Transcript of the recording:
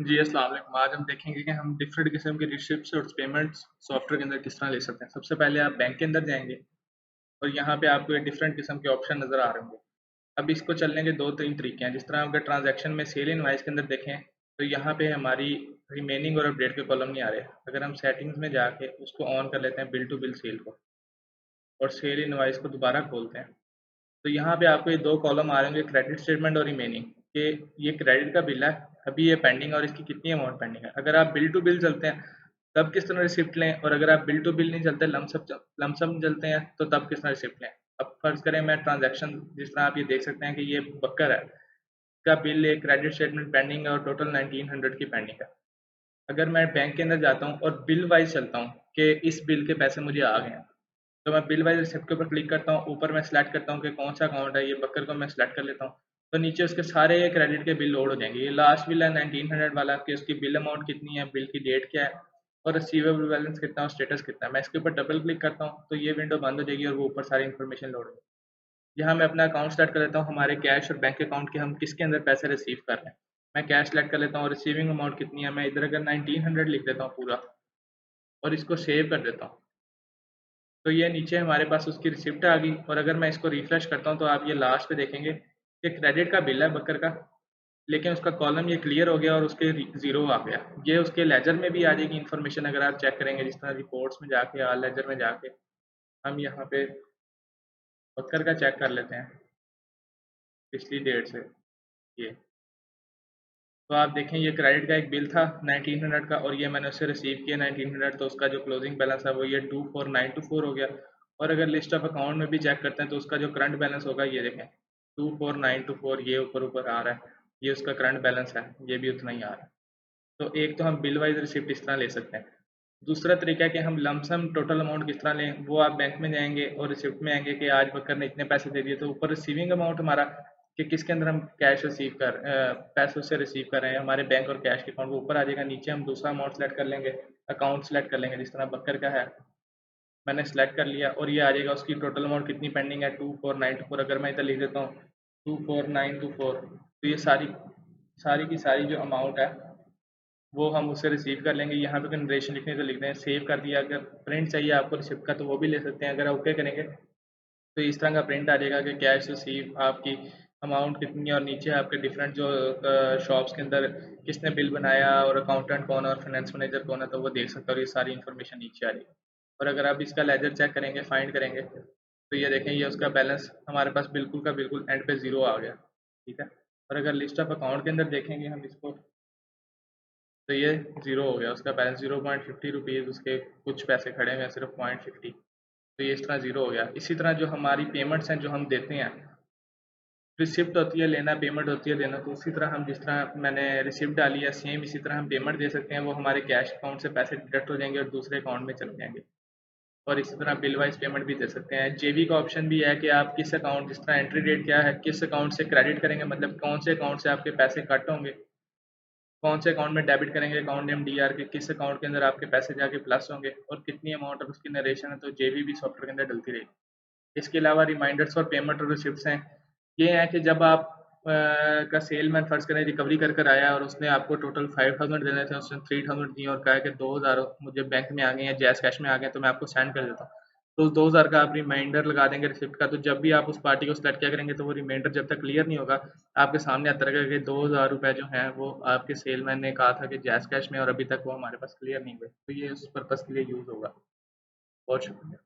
जी, अस्सलाम वालेकुम। आज हम देखेंगे कि हम डिफरेंट किस्म के रिसिप्ट्स और पेमेंट्स सॉफ्टवेयर के अंदर किस तरह ले सकते हैं। सबसे पहले आप बैंक के अंदर जाएँगे और यहाँ पे आपको ये डिफरेंट किस्म के ऑप्शन नज़र आ रहे होंगे। अब इसको चलने के 2-3 तरीके हैं। जिस तरह अगर ट्रांज़ैक्शन में सेल इनवॉइस के अंदर देखें, तो यहाँ पे हमारी रिमेनिंग और अपडेट के कॉलम नहीं आ रहे। अगर हम सेटिंग्स में जाके उसको ऑन कर लेते हैं बिल टू बिल सेल को और सेल इनवॉइस को दोबारा खोलते हैं, तो यहाँ पे आपको ये 2 कॉलम आ रहे होंगे क्रेडिट स्टेटमेंट और रिमेनिंग कि ये क्रेडिट का बिल है, अभी ये पेंडिंग और इसकी कितनी अमाउंट पेंडिंग है। अगर आप बिल टू बिल चलते हैं तब किस तरह रिसिप्ट लें और अगर आप बिल टू बिल नहीं चलते लमसम चलते हैं तो तब किस तरह रिसिप्ट लें। अब फ़र्ज़ करें मैं ट्रांज़ैक्शन जिस तरह आप ये देख सकते हैं कि ये बकर है, इसका बिल एक क्रेडिट स्टेटमेंट पेंडिंग है और टोटल 1900 की पेंडिंग है। अगर मैं बैंक के अंदर जाता हूँ और बिल वाइज़ चलता हूँ कि इस बिल के पैसे मुझे आ गए हैं, तो मैं बिल वाइज़ रिसिप्ट के ऊपर क्लिक करता हूँ, ऊपर मैं सेलेक्ट करता हूँ कि कौन-सा अकाउंट है, ये बकर को मैं सेलेक्ट कर लेता हूँ। तो नीचे उसके सारे क्रेडिट के बिल लोड हो जाएँगे। ये लास्ट बिल है 1900 वाला कि उसकी बिल अमाउंट कितनी है, बिल की डेट क्या है और रिसीवेबल बैलेंस कितना है और स्टेटस कितना है। मैं इसके ऊपर डबल क्लिक करता हूँ, तो ये विंडो बंद हो जाएगी और वो ऊपर सारी इन्फॉर्मेशन लोड हो जाएगी। यहाँ मैं अपना अकाउंट सेलेक्ट कर लेता हूँ, हमारे कैश और बैंक अकाउंट के हम किसके अंदर पैसे रिसीव कर रहे हैं। मैं कैश सेलेक्ट कर लेता हूँ, रिसीविंग अमाउंट कितनी है, मैं इधर अगर 1900 लिख देता हूँ पूरा और इसको सेव कर देता हूँ। तो ये नीचे हमारे पास उसकी रिसिप्ट आ गई और अगर मैं इसको रिफ्रेश करता हूँ तो आप ये लास्ट पे देखेंगे कि क्रेडिट का बिल है बकर का, लेकिन उसका कॉलम ये क्लियर हो गया और उसके ज़ीरो आ गया। ये उसके लेजर में भी आ जाएगी इन्फॉर्मेशन अगर आप चेक करेंगे जिस तरह रिपोर्ट्स में जाके या लेजर में जाके हम यहाँ पे बकर का चेक कर लेते हैं पिछली डेट से ये। तो आप देखें ये क्रेडिट का एक बिल था 1900 का और ये मैंने उससे रिसीव किया 1900, तो उसका जो क्लोजिंग बैलेंस है वो ये 24924 हो गया। और अगर लिस्ट ऑफ अकाउंट में भी चेक करते हैं तो उसका जो करंट बैलेंस होगा ये देखें 24924, ये ऊपर ऊपर आ रहा है, ये उसका करंट बैलेंस है, ये भी उतना ही आ रहा है। तो एक तो हम बिल वाइज रिसिप्ट इस तरह ले सकते हैं। दूसरा तरीका है कि हम लमसम टोटल अमाउंट किस तरह लें, वो आप बैंक में जाएंगे और रिसिप्ट में आएंगे कि आज बकर ने इतने पैसे दे दिए, तो ऊपर रिसीविंग अमाउंट हमारा कि किसके अंदर हम कैश रिसीव कर पैसे उससे रिसीव कर रहे हैं, हमारे बैंक और कैश के अकाउंट वो ऊपर आ जाएगा। नीचे हम दूसरा अमाउंट सेलेक्ट कर लेंगे, अकाउंट सेलेक्ट कर लेंगे, जिस तरह बकर का है मैंने सेलेक्ट कर लिया और ये आ जाएगा उसकी टोटल अमाउंट कितनी पेंडिंग है 2494। अगर मैं इधर लिख देता हूँ 24924, तो ये सारी सारी की सारी जो अमाउंट है वो हम उससे रिसीव कर लेंगे। यहाँ पे कंसिडरेशन लिखने तो लिख दें, सेव कर दिया। अगर प्रिंट चाहिए आपको रिसिप्ट का तो वो भी ले सकते हैं। अगर ओके करेंगे तो इस तरह का प्रिंट आ जाएगा कि कैश रिसीव आपकी अमाउंट कितनी है और नीचे आपके डिफरेंट जो शॉप्स के अंदर किसने बिल बनाया और अकाउंटेंट कौन है और फाइनेंस मैनेजर कौन है, तो वो देख सकते हैं और ये सारी इन्फॉर्मेशन नीचे आ रही है। और अगर आप इसका लेजर चेक करेंगे, फाइंड करेंगे, तो ये देखें ये उसका बैलेंस हमारे पास बिल्कुल का बिल्कुल एंड पे ज़ीरो आ गया। ठीक है। और अगर लिस्ट ऑफ अकाउंट के अंदर देखेंगे हम इसको, तो ये ज़ीरो हो गया, उसका बैलेंस 0.50 रुपीज़, उसके कुछ पैसे खड़े हुए हैं सिर्फ 0.50, तो ये इस तरह ज़ीरो हो गया। इसी तरह जो हमारी पेमेंट्स हैं जो हम देते हैं, रिसिप्ट होती है लेना, पेमेंट होती है देना, तो उसी तरह हम जिस तरह मैंने रिसिप्ट डाली है सेम इसी तरह हम पेमेंट दे सकते हैं। वो हमारे कैश अकाउंट से पैसे डिडक्ट हो जाएंगे और दूसरे अकाउंट में चले जाएंगे। और इसी तरह बिल वाइज पेमेंट भी दे सकते हैं। जेबी का ऑप्शन भी है कि आप किस अकाउंट, जिस तरह एंट्री डेट क्या है, किस अकाउंट से क्रेडिट करेंगे, मतलब कौन से अकाउंट से आपके पैसे कट होंगे, कौन से अकाउंट में डेबिट करेंगे, अकाउंट नेम डीआर के किस अकाउंट के अंदर आपके पैसे जाके प्लस होंगे और कितनी अमाउंट और उसकी नरेशन है, तो जेबी भी सॉफ्टवेयर के अंदर डलती रहेगी। इसके अलावा रिमाइंडर्स और पेमेंट और रिसिप्ट्स हैं। ये हैं कि जब आप का सेलमैन फर्ज करें रिकवरी कर कर आया और उसने आपको टोटल 5000 देने थे, उसने 3000 दिए और कहा कि 2000 मुझे बैंक में आ गए हैं, जैस कैश में आ गए, तो मैं आपको सेंड कर देता हूँ। तो उस 2000 का आप रिमाइंडर लगा देंगे रिसिप्ट का, तो जब भी आप उस पार्टी को सेलेक्ट किया करेंगे तो वो रिमाइंडर जब तक क्लियर नहीं होगा आपके सामने आता रहेगा कि 2000 रुपये जो हैं वो आपके सेलमैन ने कहा था कि जैस कैश में और अभी तक वो हमारे पास क्लियर नहीं हुए। तो ये उस पर्पज़ के लिए यूज़ होगा। बहुत शुक्रिया।